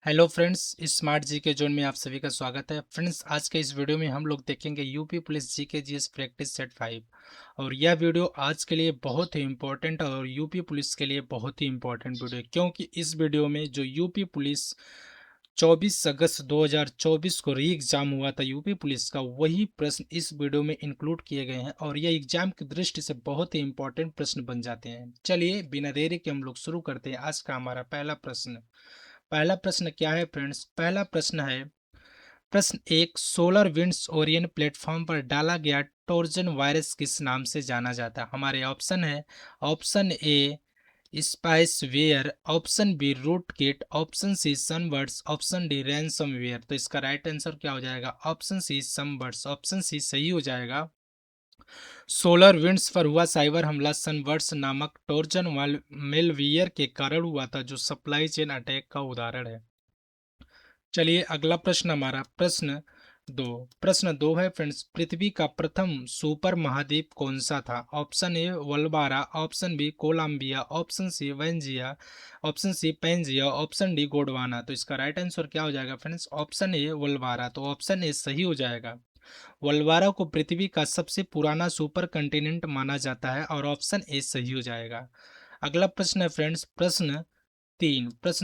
Hello friends, smart जी के zone में आप सभी का स्वागत है। फ्रेंड्स, आज के इस वीडियो में हम लोग देखेंगे यूपी पुलिस जी के जीएस प्रैक्टिस सेट 5। और यह वीडियो आज के लिए बहुत ही इम्पोर्टेंट और यूपी पुलिस के लिए बहुत ही इम्पोर्टेंट वीडियो है, क्योंकि इस वीडियो में जो यूपी पुलिस 24 अगस्त 2024 को री एग्जाम हुआ था यूपी पुलिस का, वही प्रश्न इस वीडियो में इंक्लूड किए गए हैं और यह एग्जाम की दृष्टि से बहुत ही इंपॉर्टेंट प्रश्न बन जाते हैं। चलिए बिना देरी के हम लोग शुरू करते हैं। आज का हमारा पहला प्रश्न क्या है फ्रेंड्स? पहला प्रश्न है, प्रश्न एक, सोलर विंड्स ओरियन प्लेटफॉर्म पर डाला गया ट्रोजन वायरस किस नाम से जाना जाता है? हमारे ऑप्शन है, option A spyware, option B rootkit, option C sunbirds, option D ransomware. तो इसका राइट आंसर क्या हो जाएगा? Option C sunbirds. Option C सही हो जाएगा। सोलर विंड्स पर हुआ साइबर हमला सनबर्ड्स नामक टोर्जन मेलवियर के कारण हुआ था, जो सप्लाई चेन अटैक का उदाहरण है। चलिए अगला प्रश्न हमारा प्रश्न दो है फ्रेंड्स, पृथ्वी का प्रथम सुपर महाद्वीप कौन सा था? Option A Vaalbara, option B Columbia, option C वेंजिया, option C Pangaea, option D Gondwana. तो इसका राइट आंसर क्या हो जाएगा फ्रेंड्स? Option A वल्बारा। तो ऑप्शन ए सही हो जाएगा। वल्बारा को पृथ्वी का सबसे पुराना सुपर कंटिनेंट माना जाता है और ऑप्शन ए सही हो जाएगा। अगला प्रश्न है फ्रेंड्स, प्रश्न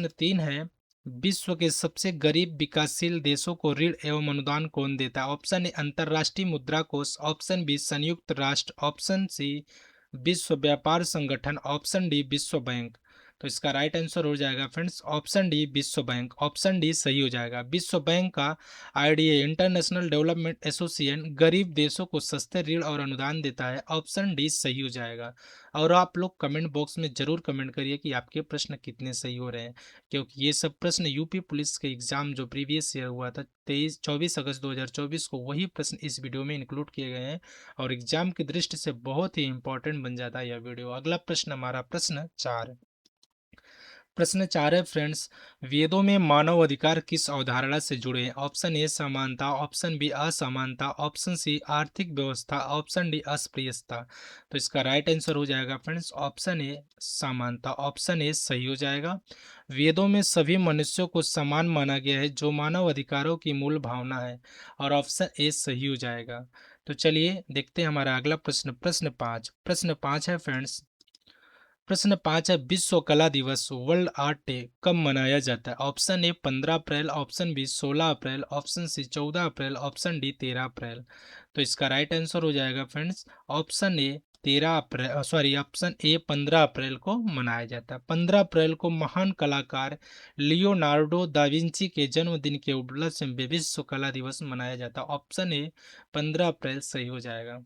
तीन है, विश्व के सबसे गरीब विकासशील देशों को ऋण एवं अनुदान कौन देता है? ऑप्शन ए अंतर्राष्ट्रीय मुद्रा कोष, ऑप्शन बी संयुक्त राष्ट्र, ऑप्शन सी विश्व व्यापार संगठन, ऑप्शन डी विश्व बैंक। तो इसका राइट आंसर हो जाएगा फ्रेंड्स ऑप्शन डी विश्व बैंक। ऑप्शन डी सही हो जाएगा। विश्व बैंक का आईडीए इंटरनेशनल डेवलपमेंट एसोसिएशन गरीब देशों को सस्ते ऋण और अनुदान देता है। ऑप्शन डी सही हो जाएगा। और आप लोग कमेंट बॉक्स में जरूर कमेंट करिए कि आपके प्रश्न कितने सही हो रहे हैं, क्योंकि ये सब प्रश्न यूपी पुलिस के एग्जाम जो प्रीवियस ईयर हुआ था 24 अगस्त 2024 को, वही प्रश्न इस वीडियो में इंक्लूड किए गए हैं और एग्जाम की दृष्टि से बहुत ही इंपॉर्टेंट बन जाता है यह वीडियो। अगला प्रश्न हमारा प्रश्न 4 है फ्रेंड्स, वेदों में मानव अधिकार किस अवधारणा से जुड़े हैं? ऑप्शन ए समानता, ऑप्शन बी असमानता, ऑप्शन सी आर्थिक व्यवस्था, ऑप्शन डी अस्पृश्यता। तो इसका राइट आंसर हो जाएगा फ्रेंड्स ऑप्शन ए समानता। ऑप्शन ए सही हो जाएगा। वेदों में सभी मनुष्यों को समान माना गया है, जो मानव अधिकारों की मूल भावना है, और ऑप्शन ए सही हो जाएगा। तो चलिए देखते हैं हमारा अगला प्रश्न 5 है फ्रेंड्स। प्रश्न 5 है, विश्व कला दिवस वर्ल्ड आर्ट डे कब मनाया जाता है? Option A 15 April, option B 16 April, option C 14 April, option D 13 April. तो इसका राइट आंसर हो जाएगा friends option A 13 April, sorry option A 15 April को मनाया जाता है। 15 अप्रैल को महान कलाकार लियोनार्डो दा विंची के जन्मदिन के उपलक्ष्य में विश्व कला दिवस मनाया जाता है। ऑप्शन ए 15 अप्रैल सही हो जाएगा।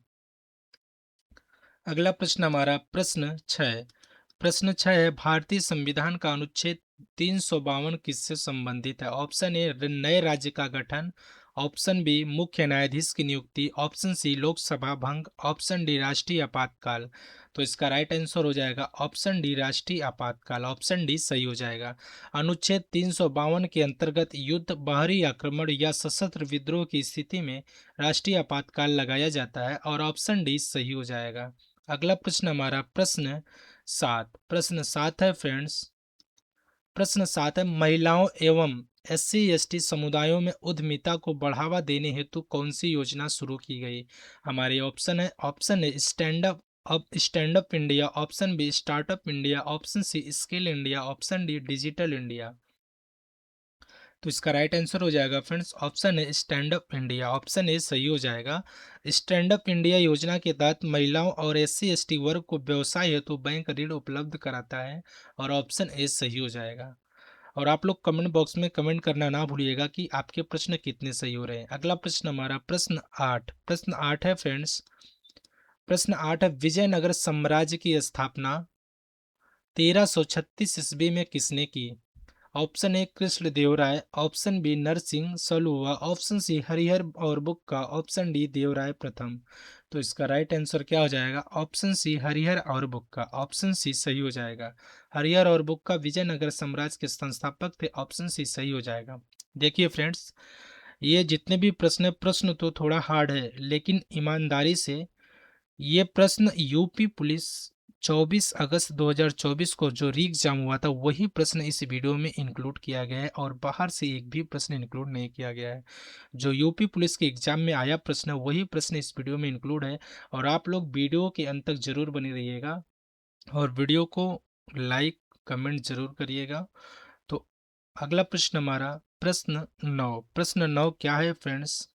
अगला प्रश्न हमारा प्रश्न 6 है, भारतीय संविधान का अनुच्छेद 352 किससे संबंधित है? ऑप्शन ए नए राज्य का गठन, ऑप्शन बी मुख्य न्यायाधीश की नियुक्ति, ऑप्शन सी लोकसभा भंग, ऑप्शन डी राष्ट्रीय आपातकाल। तो इसका राइट आंसर हो जाएगा ऑप्शन डी राष्ट्रीय आपातकाल। ऑप्शन डी सही हो जाएगा। अनुच्छेद 352 के अंतर्गत युद्ध, बाहरी आक्रमण या सशस्त्र विद्रोह की स्थिति में राष्ट्रीय आपातकाल लगाया जाता है, और ऑप्शन डी सही हो जाएगा। अगला प्रश्न हमारा प्रश्न 7 है फ्रेंड्स। प्रश्न 7 है, महिलाओं एवं SC ST समुदायों में उद्यमिता को बढ़ावा देने हेतु कौन सी योजना शुरू की गई? हमारे ऑप्शन है stand up India, option B startup India, option C skill India, option D digital India. तो इसका राइट आंसर हो जाएगा फ्रेंड्स ऑप्शन है stand up India. Option A सही हो जाएगा। स्टैंड अप इंडिया योजना के तहत महिलाओं और SC ST वर्ग को व्यवसाय हेतु बैंक ऋण उपलब्ध कराता है, और ऑप्शन ए सही हो जाएगा। और आप लोग कमेंट बॉक्स में कमेंट करना ना भूलिएगा कि आपके प्रश्न कितने सही हो रहे हैं। अगला प्रश्न हमारा प्रश्न 8 है फ्रेंड्स। प्रश्न 8 है, विजयनगर साम्राज्य की स्थापना 1336 ईस्वी में किसने की? Option A Krishnadevaraya, option B Narasimha Saluva, option C Harihara और बुक्का, ऑप्शन डी देवराय प्रथम। तो इसका राइट आंसर क्या हो जाएगा? ऑप्शन सी हरिहर और बुक्का। ऑप्शन सी सही हो जाएगा। हरिहर और बुक्का विजयनगर साम्राज्य के संस्थापक थे। ऑप्शन सी सही हो जाएगा। देखिए फ्रेंड्स, ये जितने भी प्रश्न तो थोड़ा हार्ड है, लेकिन ईमानदारी से ये प्रश्न यूपी पुलिस 24 अगस्त 2024 को जो री एग्जाम हुआ था वही प्रश्न इस वीडियो में इंक्लूड किया गया है और बाहर से एक भी प्रश्न इंक्लूड नहीं किया गया है। जो यूपी पुलिस के एग्जाम में आया प्रश्न वही प्रश्न इस वीडियो में इंक्लूड है। और आप लोग वीडियो के अंत तक जरूर बने रहिएगा और वीडियो को लाइक कमेंट जरूर करिएगा। तो अगला प्रश्न हमारा प्रश्न 9 क्या है फ्रेंड्स?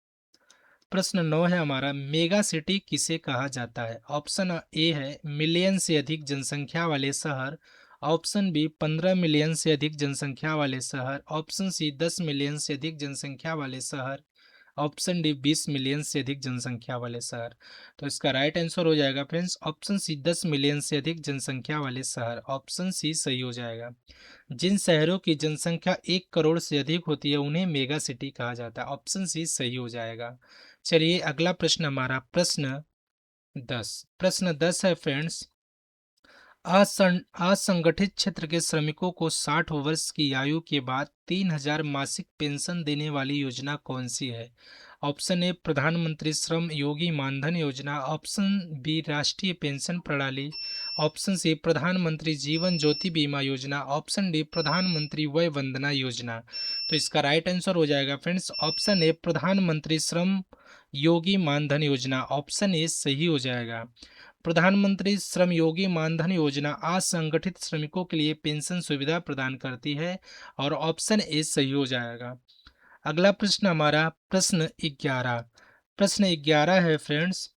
प्रश्न 9 है हमारा, मेगा सिटी किसे कहा जाता है? ऑप्शन ए है मिलियन से अधिक जनसंख्या वाले शहर, ऑप्शन बी 15 मिलियन से अधिक जनसंख्या वाले शहर, ऑप्शन सी 10 मिलियन से अधिक जनसंख्या वाले शहर, ऑप्शन डी 20 मिलियन से अधिक जनसंख्या वाले शहर। तो इसका राइट आंसर हो जाएगा फ्रेंड्स ऑप्शन सी 10 मिलियन से अधिक जनसंख्या वाले शहर। ऑप्शन सी सही हो जाएगा। जिन शहरों की जनसंख्या 1 करोड़ से अधिक होती है उन्हें मेगा सिटी कहा जाता है। ऑप्शन सी सही हो जाएगा। चलिए अगला प्रश्न हमारा प्रश्न 10 है फ्रेंड्स। असंगठित क्षेत्र के श्रमिकों को 60 वर्ष की आयु के बाद 3,000 मासिक पेंशन देने वाली योजना कौन सी है? ऑप्शन ए प्रधानमंत्री श्रम योगी मानधन योजना, ऑप्शन बी राष्ट्रीय पेंशन प्रणाली, ऑप्शन सी प्रधानमंत्री जीवन ज्योति बीमा योजना, ऑप्शन डी प्रधानमंत्री वय वंदना योजना। तो इसका राइट आंसर हो जाएगा फ्रेंड्स ऑप्शन ए प्रधानमंत्री श्रम योगी मानधन योजना। ऑप्शन ए सही हो जाएगा। प्रधानमंत्री श्रम योगी मानधन योजना असंगठित श्रमिकों के लिए पेंशन सुविधा प्रदान करती है और ऑप्शन ए सही हो जाएगा। अगला प्रश्न हमारा प्रश्न 11 है friends.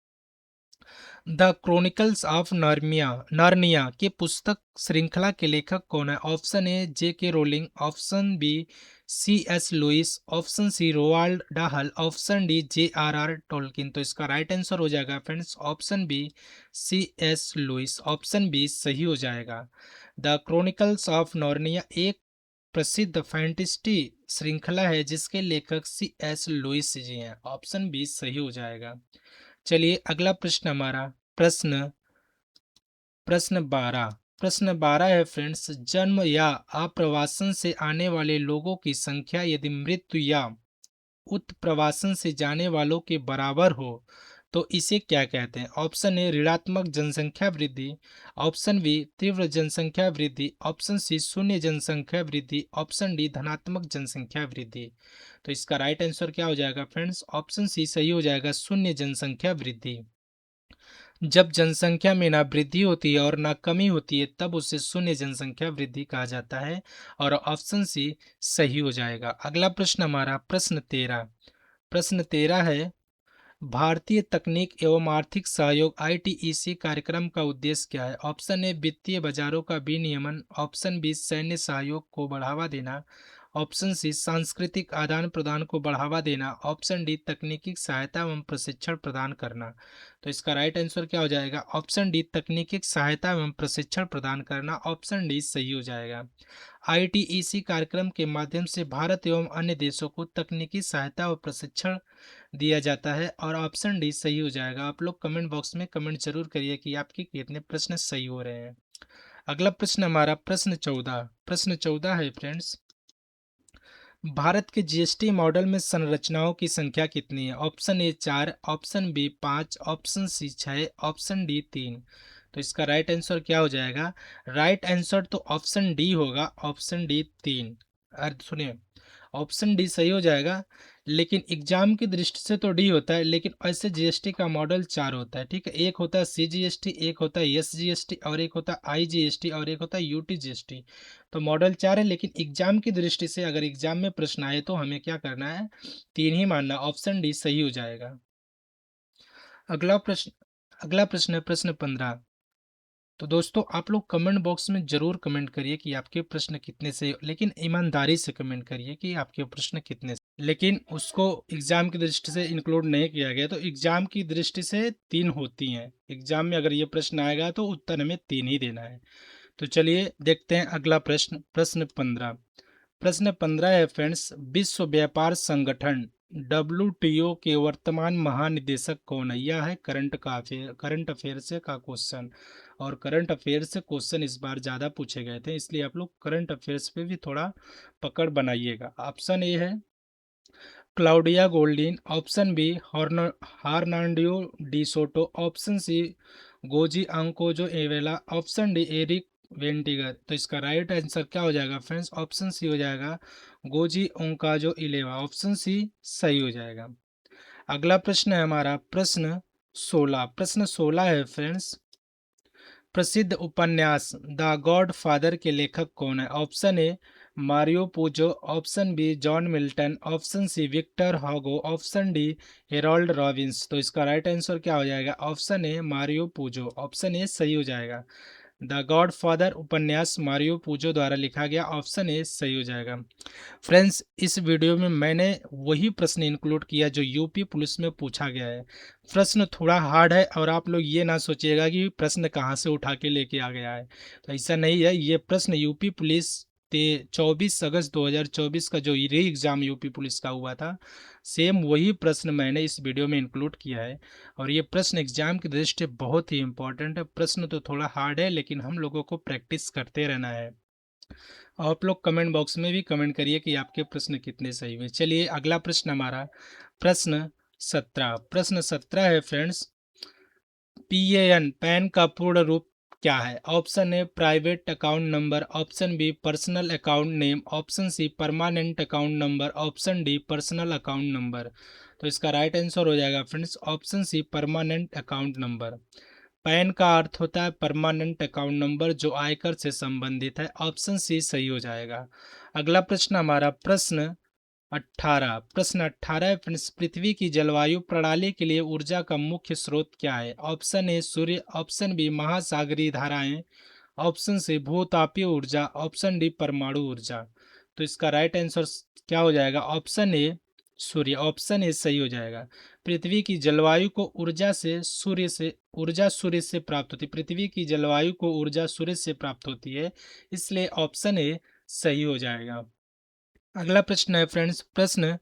The chronicles of Narnia के पुस्तक श्रृंखला के लेखक कौन है? Option A J K Rowling, option B C S Lewis, option C Roald Dahl, option D J R R Tolkien. तो इसका राइट आंसर हो जाएगा friends option B C S Lewis. Option B सही हो जाएगा। द क्रोनिकल्स ऑफ नार्निया एक प्रसिद्ध fantasy श्रृंखला है जिसके लेखक सी एस लुइस जी हैं। ऑप्शन बी सही हो जाएगा। चलिए अगला प्रश्न हमारा प्रश्न प्रश्न 12 है फ्रेंड्स। जन्म या आप्रवासन से आने वाले लोगों की संख्या यदि मृत्यु या उत्प्रवासन से जाने वालों के बराबर हो तो इसे क्या कहते हैं? ऑप्शन ए ऋणात्मक जनसंख्या वृद्धि, ऑप्शन बी तीव्र जनसंख्या वृद्धि, ऑप्शन सी शून्य जनसंख्या वृद्धि, ऑप्शन डी धनात्मक जनसंख्या वृद्धि। तो इसका राइट आंसर क्या हो जाएगा फ्रेंड्स? ऑप्शन सी सही हो जाएगा, शून्य जनसंख्या वृद्धि। जब जनसंख्या में ना वृद्धि होती है और ना कमी होती है तब उसे शून्य जनसंख्या वृद्धि कहा जाता है और ऑप्शन सी सही हो जाएगा। अगला प्रश्न हमारा प्रश्न 13 है। भारतीय तकनीक एवं आर्थिक सहयोग आईटीईसी कार्यक्रम का उद्देश्य क्या है? ऑप्शन ए वित्तीय बाजारों का विनियमन, ऑप्शन बी सैन्य सहयोग को बढ़ावा देना, ऑप्शन सी सांस्कृतिक आदान प्रदान को बढ़ावा देना, ऑप्शन डी तकनीकी सहायता एवं प्रशिक्षण प्रदान करना। तो इसका राइट आंसर क्या हो जाएगा? ऑप्शन डी तकनीकी सहायता एवं प्रशिक्षण प्रदान करना। ऑप्शन डी सही हो जाएगा। आईटीईसी कार्यक्रम के माध्यम से भारत एवं अन्य देशों को तकनीकी सहायता और प्रशिक्षण दिया जाता है और ऑप्शन डी सही हो जाएगा। आप लोग कमेंट बॉक्स में कमेंट जरूर करिए कि आपके कितने प्रश्न सही हो रहे हैं। अगला प्रश्न हमारा प्रश्न 14 है फ्रेंड्स। भारत के जीएसटी मॉडल में संरचनाओं की संख्या कितनी है? Option A 4, option B 5, option C 6, option D 3। तो इसका राइट आंसर क्या हो जाएगा? राइट आंसर तो ऑप्शन डी होगा, ऑप्शन डी 3। अरे सुनिए, ऑप्शन डी सही हो जाएगा लेकिन एग्जाम की दृष्टि से तो डी होता है, लेकिन ऐसे जीएसटी का मॉडल 4 होता है। ठीक है, एक होता है सीजीएसटी, एक होता है एसजीएसटी और एक होता है आईजीएसटी और एक होता है यूटीजीएसटी। तो मॉडल 4 है लेकिन एग्जाम की दृष्टि से अगर एग्जाम में प्रश्न आए तो हमें क्या करना है? 3 ही मानना। ऑप्शन डी सही हो जाएगा। अगला प्रश्न अगला प्रश्न है प्रश्न 15। तो दोस्तों आप लोग कमेंट बॉक्स में जरूर कमेंट करिए कि आपके प्रश्न कितने से, लेकिन ईमानदारी से कमेंट करिए कि आपके प्रश्न कितने से। लेकिन उसको एग्जाम की दृष्टि से इंक्लूड नहीं किया गया। तो एग्जाम की दृष्टि से 3 होती हैं। एग्जाम में अगर ये प्रश्न आएगा तो उत्तर हमें 3 ही देना है। तो चलिए देखते हैं अगला प्रश्न 15 है फ्रेंड्स। विश्व व्यापार संगठन डब्ल्यूटीओ के वर्तमान महानिदेशक कौन है? यह है करंट अफेयर से का क्वेश्चन। और करंट अफेयर से क्वेश्चन इस बार ज़्यादा पूछे गए थे, इसलिए आप लोग करंट अफेयर्स पे भी थोड़ा पकड़ बनाइएगा। ऑप्शन ए है Claudia Goldin, option B Hernando de Soto, option C Ngozi अंकोजो एवेला, ऑप्शन डी एरिक वेंटिगर। तो इसका राइट आंसर क्या हो जाएगा फ्रेंड्स? ऑप्शन सी हो जाएगा गोजी ओंकाजो इलेवा, ऑप्शन सी सही हो जाएगा। अगला प्रश्न है हमारा प्रश्न 16। प्रश्न 16 है फ्रेंड्स, प्रसिद्ध उपन्यास द गॉड फादर के लेखक कौन है? Option A Mario Puzo, option B John Milton, option C Victor Hugo, option D Harold Robbins. तो इसका राइट आंसर क्या हो जाएगा? Option A Mario Puzo, option A सही हो जाएगा। द गॉड फादर उपन्यास मारियो पूजो द्वारा लिखा गया, ऑप्शन ए सही हो जाएगा। फ्रेंड्स, इस वीडियो में मैंने वही प्रश्न इंक्लूड किया जो यूपी पुलिस में पूछा गया है। प्रश्न थोड़ा हार्ड है और आप लोग ये ना सोचिएगा कि प्रश्न कहाँ से उठा के लेके आ गया है, तो ऐसा नहीं है। ये प्रश्न यूपी पुलिस ते 24 अगस्त 2024 का जो री एग्ज़ाम यूपी पुलिस का हुआ था, सेम वही प्रश्न मैंने इस वीडियो में इंक्लूड किया है। और ये प्रश्न एग्जाम की दृष्टि से बहुत ही इंपॉर्टेंट है। प्रश्न तो थोड़ा हार्ड है, लेकिन हम लोगों को प्रैक्टिस करते रहना है। आप लोग कमेंट बॉक्स में भी कमेंट करिए कि आपके प्रश्न कितने सही हुए। चलिए अगला प्रश्न हमारा प्रश्न 17। प्रश्न 17 है फ्रेंड्स, पीएएन पैन का पूर्ण रूप क्या है? Option A private account number, option B personal account name, option C permanent account number, option D personal account number. तो इसका राइट आंसर हो जाएगा friends option C permanent account number. PAN का अर्थ होता है परमानेंट अकाउंट नंबर जो आयकर से संबंधित है, ऑप्शन सी सही हो जाएगा। अगला प्रश्न हमारा प्रश्न 18। प्रश्न 18 है फ्रेंड्स, पृथ्वी की जलवायु प्रणाली के लिए ऊर्जा का मुख्य स्रोत क्या है? ऑप्शन ए सूर्य, ऑप्शन बी महासागरीय धाराएं, ऑप्शन सी भूतापीय ऊर्जा, ऑप्शन डी परमाणु ऊर्जा। तो इसका राइट आंसर क्या हो जाएगा? ऑप्शन ए सूर्य, ऑप्शन ए सही हो जाएगा। पृथ्वी की जलवायु को ऊर्जा सूर्य से प्राप्त होती है। पृथ्वी की जलवायु को ऊर्जा सूर्य से प्राप्त होती है, इसलिए ऑप्शन ए सही हो जाएगा। अगला प्रश्न है फ्रेंड्स प्रश्न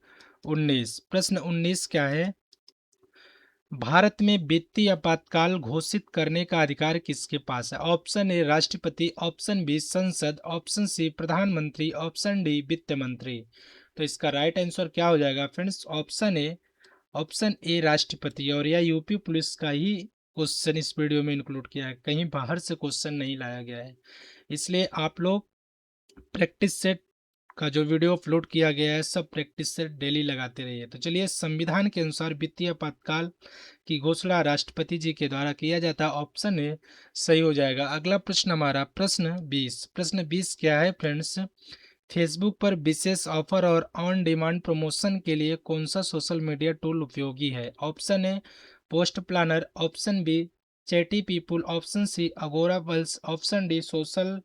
19। प्रश्न 19 क्या है? भारत में वित्तीय आपातकाल घोषित करने का अधिकार किसके पास है? ऑप्शन ए राष्ट्रपति, ऑप्शन बी संसद, ऑप्शन सी प्रधानमंत्री, ऑप्शन डी वित्त मंत्री। तो इसका राइट आंसर क्या हो जाएगा फ्रेंड्स? ऑप्शन ए राष्ट्रपति। और यह यूपी पुलिस का ही क्वेश्चन इस वीडियो में इंक्लूड किया है, कहीं बाहर से क्वेश्चन नहीं लाया गया है। इसलिए आप लोग प्रैक्टिस सेट का जो वीडियो अपलोड किया गया है सब प्रैक्टिस सेट डेली लगाते रहिए। तो चलिए, संविधान के अनुसार वित्तीय आपातकाल की घोषणा राष्ट्रपति जी के द्वारा किया जाता है, ऑप्शन ए सही हो जाएगा। अगला प्रश्न हमारा प्रश्न 20। प्रश्न 20 क्या है फ्रेंड्स? फेसबुक पर विशेष ऑफर और ऑन डिमांड प्रमोशन के लिए कौन सा सोशल मीडिया टूल उपयोगी है? Option A post planner, option B Chatty People, option C Agorapulse, option D social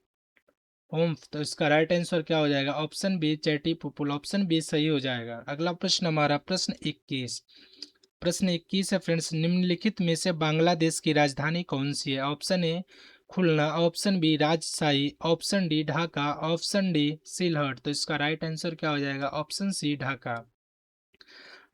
home. तो इसका राइट आंसर क्या हो जाएगा? Option B Chatty People, option B सही हो जाएगा। अगला प्रश्न हमारा प्रश्न 21। प्रश्न 21 है फ्रेंड्स, निम्नलिखित में से बांग्लादेश की राजधानी कौन सी है? Option A Khulna, option B Rajshahi, option D Dhaka, option D Sylhet. तो इसका राइट आंसर क्या हो जाएगा? Option C Dhaka.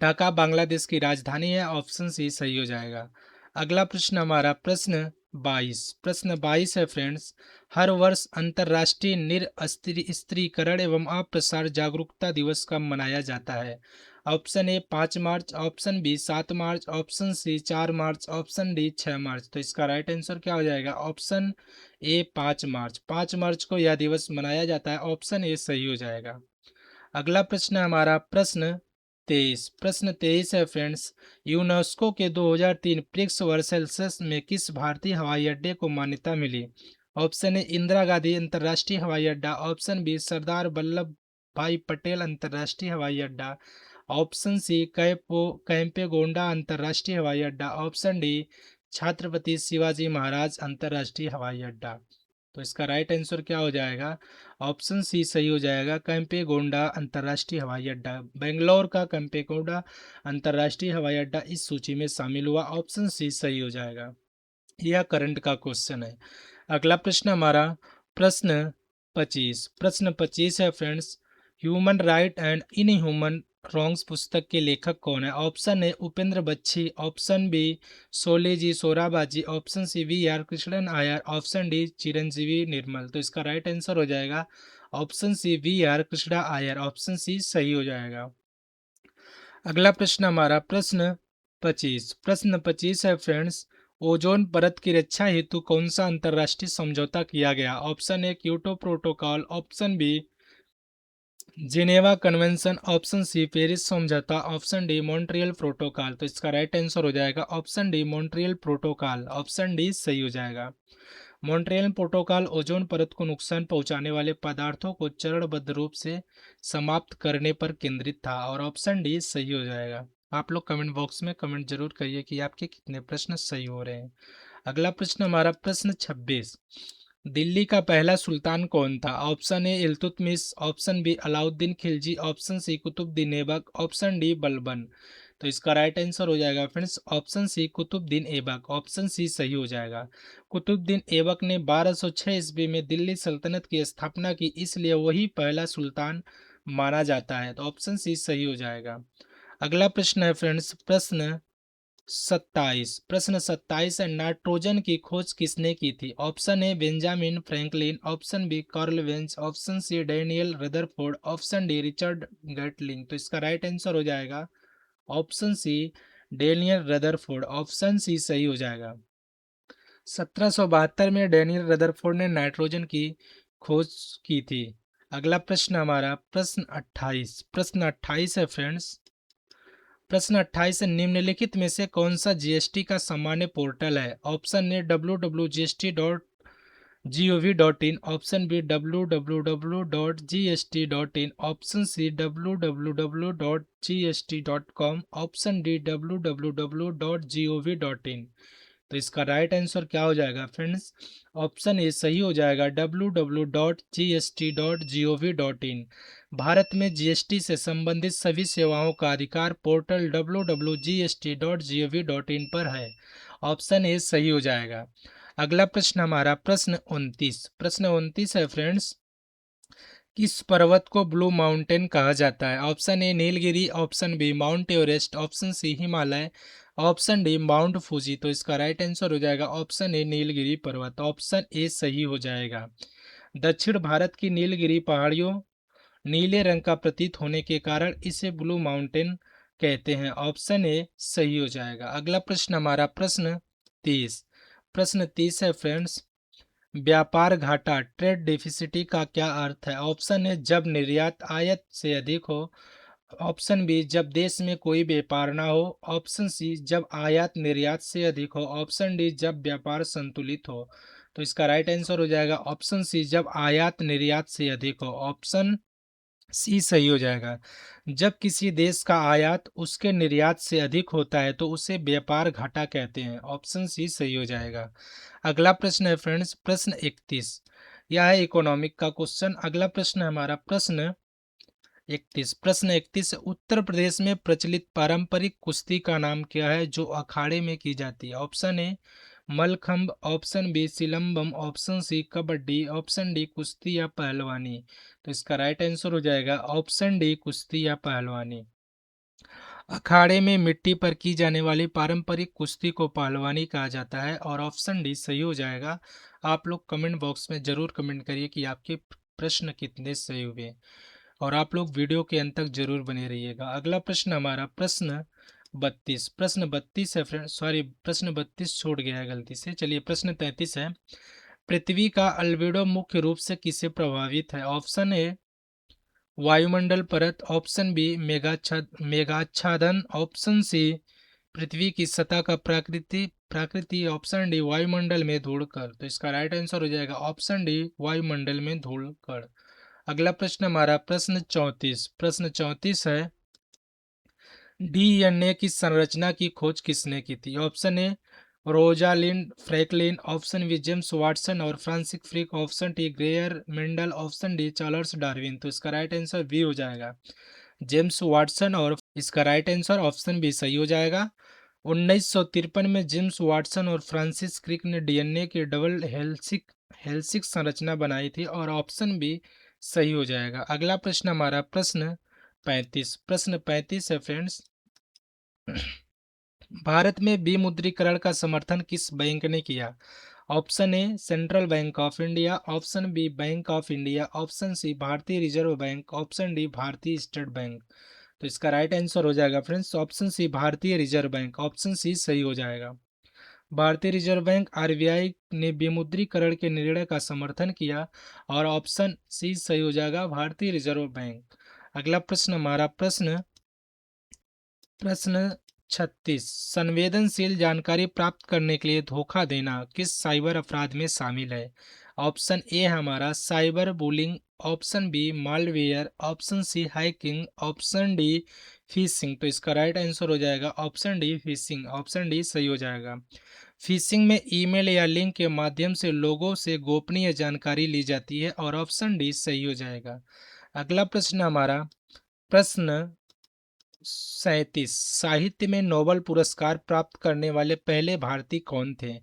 ढाका बांग्लादेश की राजधानी है, ऑप्शन सी सही हो जाएगा। अगला प्रश्न हमारा प्रश्न 22। प्रश्न 22 है फ्रेंड्स, हर वर्ष अंतर्राष्ट्रीय निरस्त्रीकरण एवं अप्रसार जागरूकता दिवस कब मनाया जाता है? Option A 5 March, option B 7 March, option C 4 March, option D 6 March. तो इसका राइट आंसर क्या हो जाएगा? ऑप्शन ए 5 मार्च। 5 मार्च को यह दिवस मनाया जाता है, ऑप्शन ए सही हो जाएगा। अगला प्रश्न हमारा प्रश्न 23। प्रश्न 23 है फ्रेंड्स, यूनेस्को के 2003 प्रिक्स वर्सेल्स में किस भारतीय हवाई अड्डे को मान्यता मिली? ऑप्शन ए इंदिरा गांधी अंतर्राष्ट्रीय हवाई अड्डा, ऑप्शन बी सरदार वल्लभ भाई पटेल अंतर्राष्ट्रीय हवाई अड्डा, ऑप्शन सी कैंपेगोंडा अंतर्राष्ट्रीय हवाई अड्डा, ऑप्शन डी छत्रपति शिवाजी महाराज अंतर्राष्ट्रीय हवाई अड्डा। तो इसका राइट आंसर क्या हो जाएगा? ऑप्शन सी सही हो जाएगा, कैंपेगोंडा अंतर्राष्ट्रीय हवाई अड्डा। बेंगलोर का कैंपेगोंडा अंतर्राष्ट्रीय हवाई अड्डा इस सूची में शामिल हुआ, ऑप्शन सी सही हो जाएगा। यह करंट का क्वेश्चन है। अगला प्रश्न हमारा प्रश्न 25। प्रश्न 25 है friends, human right and in human wrongs पुस्तक के लेखक कौन है? Option A Upendra Baxi, option B Soli J Sorabjee, option C V R Krishnan Iyer, option D Chiranjivi Nirmal. तो इसका राइट आंसर हो जाएगा option C V R Krishna Iyer, option C सही हो जाएगा। अगला प्रश्न हमारा प्रश्न 25। प्रश्न 25 है फ्रेंड्स, ओजोन परत की रक्षा हेतु कौन सा अंतर्राष्ट्रीय समझौता किया गया? Option A Kyoto protocol, option B Geneva convention, option C Paris समझौता, ऑप्शन डी मॉन्ट्रियल प्रोटोकॉल। तो इसका राइट आंसर हो जाएगा option D Montreal protocol. Option D सही हो जाएगा। मॉन्ट्रियल प्रोटोकॉल ओजोन परत को नुकसान पहुंचाने वाले पदार्थों को चरणबद्ध रूप से समाप्त करने पर केंद्रित था और ऑप्शन डी सही हो जाएगा। आप लोग कमेंट बॉक्स में कमेंट जरूर करिए कि आपके कितने प्रश्न सही हो रहे हैं। अगला प्रश्न हमारा प्रश्न 26। दिल्ली का पहला सुल्तान कौन था? Option A Iltutmish, option B Alauddin Khilji, option C Qutubuddin Aibak, option D Balban. तो इसका राइट आंसर हो जाएगा friends option C Qutubuddin Aibak. Option C सही हो जाएगा। कुतुबुद्दीन ऐबक ने 1206 ईस्वी में दिल्ली सल्तनत की स्थापना की, इसलिए वही पहला सुल्तान माना जाता है। तो ऑप्शन सी सही हो जाएगा। अगला प्रश्न है फ्रेंड्स प्रश्न 27। प्रश्न 27 है, नाइट्रोजन की खोज किसने की थी? Option A Benjamin Franklin, option B Carl वेंच, option C Daniel Rutherford, option D Richard Gatling. तो इसका राइट आंसर हो जाएगा option C Daniel Rutherford. Option C सही हो जाएगा। 1772 में डैनियल रदरफोर्ड ने नाइट्रोजन की खोज की थी। अगला प्रश्न हमारा प्रश्न 28। प्रश्न 28 है फ्रेंड्स। प्रश्न 28 है, निम्नलिखित में से कौन सा जीएसटी का सामान्य पोर्टल है? Option A www.gst.gov.in, option B www.gst.in, option C www.gst.com, option D www.gov.in। तो इसका राइट आंसर क्या हो जाएगा फ्रेंड्स? ऑप्शन ए सही हो जाएगा www.gst.gov.in। भारत में जीएसटी से संबंधित सभी सेवाओं का अधिकार पोर्टल www.gst.gov.in पर है। ऑप्शन ए सही हो जाएगा। अगला प्रश्न हमारा प्रश्न 29। प्रश्न 29 है फ्रेंड्स, किस पर्वत को ब्लू माउंटेन कहा जाता है? Option A Nilgiri, option B mount Everest, option C Himalaya, option D mount Fuji. तो इसका राइट आंसर हो जाएगा ऑप्शन ए नीलगिरी पर्वत। ऑप्शन ए सही हो जाएगा। दक्षिण भारत की नीलगिरी पहाड़ियों नीले रंग का प्रतीत होने के कारण इसे ब्लू माउंटेन कहते हैं। ऑप्शन ए सही हो जाएगा। अगला प्रश्न हमारा प्रश्न 30। प्रश्न 30 है फ्रेंड्स, व्यापार घाटा ट्रेड डेफिसिटी का क्या अर्थ है? ऑप्शन है जब निर्यात आयात से अधिक हो, ऑप्शन बी जब देश में कोई व्यापार ना हो, ऑप्शन सी जब आयात निर्यात से अधिक हो, ऑप्शन डी जब व्यापार संतुलित हो। तो इसका राइट आंसर हो जाएगा ऑप्शन सी जब आयात निर्यात से अधिक हो। ऑप्शन सी सही हो जाएगा। जब किसी देश का आयात उसके निर्यात से अधिक होता है तो उसे व्यापार घाटा कहते हैं। ऑप्शन सी सही हो जाएगा। अगला प्रश्न है फ्रेंड्स प्रश्न 31। यह है इकोनॉमिक का क्वेश्चन। अगला प्रश्न है हमारा प्रश्न 31। प्रश्न 31, उत्तर प्रदेश में प्रचलित पारंपरिक कुश्ती का नाम क्या है जो अखाड़े में की जाती है? Option A Mallakhamb, option B Silambam, option C kabaddi, option D कुश्ती या पहलवानी। तो इसका राइट आंसर हो जाएगा ऑप्शन डी कुश्ती या पहलवानी। अखाड़े में मिट्टी पर की जाने वाली पारंपरिक कुश्ती को पहलवानी कहा जाता है और ऑप्शन डी सही हो जाएगा। आप लोग कमेंट बॉक्स में जरूर कमेंट करिए कि आपके प्रश्न कितने सही हुए और आप लोग वीडियो के अंत तक जरूर बने रहिएगा। अगला प्रश्न हमारा प्रश्न 32। प्रश्न 32 है फ्रेंड, सॉरी प्रश्न 32 छूट गया है गलती से। चलिए प्रश्न 33 है, पृथ्वी का अल्बेडो मुख्य रूप से किससे प्रभावित है? ऑप्शन ए वायुमंडल परत, ऑप्शन बी मेघाच्छादन, ऑप्शन सी पृथ्वी की सतह का प्राकृति, ऑप्शन डी वायुमंडल में धूल कण। तो इसका राइट आंसर हो जाएगा ऑप्शन डी वायुमंडल में धूल कण। अगला प्रश्न हमारा प्रश्न 34। प्रश्न 34 है, डीएनए की संरचना की खोज किसने की थी? Option A Rosalind Franklin, option B James Watson और Francis Crick, option T Gregor Mendel, option D Charles Darwin. तो इसका राइट आंसर बी हो जाएगा जेम्स वाटसन और इसका राइट आंसर ऑप्शन बी सही हो जाएगा। 1953 में जेम्स वाटसन और फ्रांसिस क्रिक ने डीएनए की डबल हेल्सिक संरचना बनाई थी और ऑप्शन बी सही हो जाएगा। अगला प्रश्न हमारा प्रश्न 35। प्रश्न 35 है फ्रेंड्स, भारत में विमुद्रीकरण का समर्थन किस बैंक ने किया? Option A central bank of India, option B bank of India, option C Bharatiya reserve bank, option D Bharatiya state bank. तो इसका राइट आंसर हो जाएगा friends option C Bharatiya reserve bank. Option C सही हो जाएगा। भारतीय रिजर्व बैंक आरबीआई ने विमुद्रीकरण के निर्णय का समर्थन किया। और ऑप्शन सी सही हो जाएगा, भारतीय रिजर्व बैंक। अगला प्रश्न हमारा प्रश्न 36, संवेदनशील जानकारी प्राप्त करने के लिए धोखा देना किस साइबर अपराध में शामिल है? ऑप्शन ए हमारा cyber bullying, option B malware, option C hacking, option D phishing. तो इसका राइट आंसर हो जाएगा option D phishing. Option D सही हो जाएगा। फिशिंग में ईमेल या लिंक के माध्यम से लोगों से गोपनीय जानकारी ली जाती है, और ऑप्शन डी सही हो जाएगा। अगला प्रश्न हमारा प्रश्न 37, साहित्य में नोबेल पुरस्कार प्राप्त करने वाले पहले भारतीय कौन थे?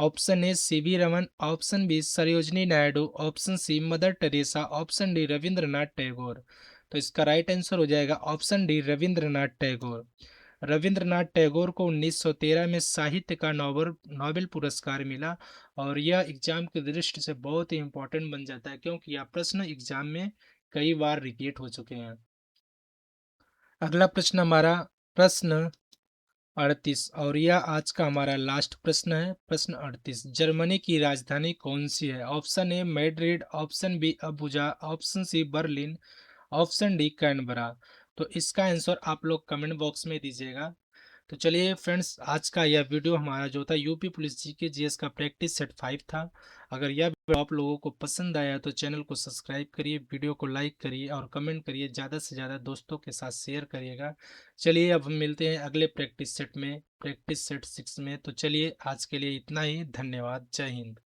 Option A C V Raman, option B Sarojini Naidu, option C mother Teresa, option D Rabindranath Tagore. तो इसका राइट आंसर हो जाएगा ऑप्शन डी रविंद्रनाथ टैगोर। रविंद्रनाथ टैगोर को 1913 में साहित्य का नोबेल पुरस्कार मिला। और यह एग्जाम की दृष्टि से बहुत ही इंपॉर्टेंट बन जाता है, क्योंकि यह प्रश्न एग्जाम में कई बार रिपीट हो चुके हैं। अगला प्रश्न हमारा प्रश्न 38, और यह आज का हमारा लास्ट प्रश्न है। प्रश्न 38, जर्मनी की राजधानी कौन सी है? Option A Madrid, option B Abuja, option C Berlin, option D Canberra. तो इसका आंसर आप लोग कमेंट बॉक्स में दीजिएगा। तो चलिए फ्रेंड्स, आज का यह वीडियो हमारा जो था यूपी पुलिस जीके जीएस का प्रैक्टिस सेट 5 था। अगर यह वीडियो आप लोगों को पसंद आया तो चैनल को सब्सक्राइब करिए, वीडियो को लाइक करिए और कमेंट करिए, ज़्यादा से ज़्यादा दोस्तों के साथ शेयर करिएगा। चलिए अब हम मिलते हैं अगले प्रैक्टिस सेट में, प्रैक्टिस सेट 6 में। तो चलिए आज के लिए इतना ही, धन्यवाद, जय हिंद।